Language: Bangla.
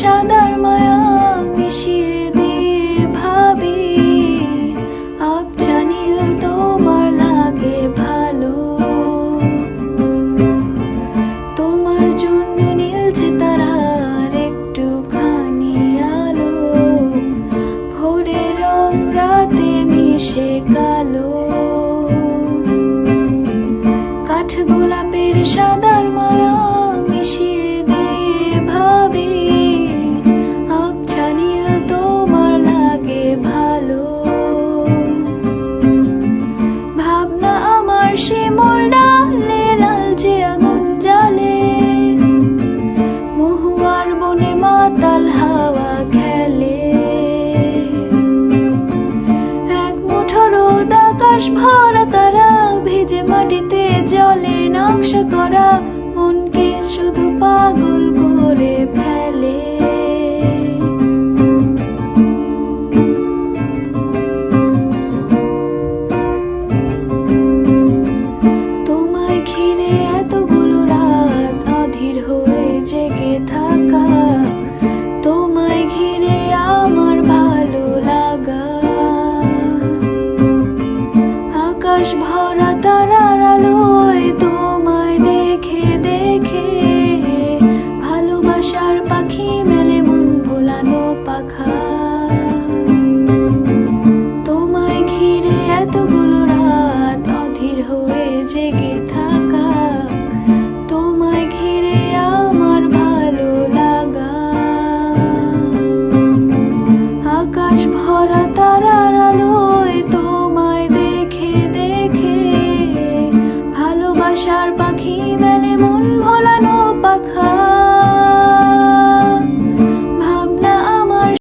সাদার মায়া মিশিয়ে দিয়ে ভাবি আবছা নীল তোমার লাগে ভালো। তোমার জন্য নীলছে তারার একটুখানি আলো, ভোরের রং রাতে মিশে কালো। কাঠ গোলাপের সাদার মায়া মিশিয়ে দিয়ে ভাবি আবছা নীল তোমার লাগে ভালো। ভাবনা আমার শিমুল ডালে লালচে আগুন জ্বালে, মহুয়ার বনে মাতাল হাওয়া খেলে। এক মুঠো রোদ আকাশ ভরা তারা ভিজে মাটিতে জলে নকশা করা মনকে শুধু পাগল করে ফেলে। তোমায় ঘিরে এতগুলো রাত অধীর হয়ে জেগে থাকা, তোমায় ঘিরে আমার ভালো লাগা। আকাশ ভরা তারার আলোয় তোমায় দেখে দেখে ভালোবাসার পাখি মেলে মন ভোলানো পাখা। তোমায় ঘিরে এতগুলো রাত অধীর হয়ে জেগে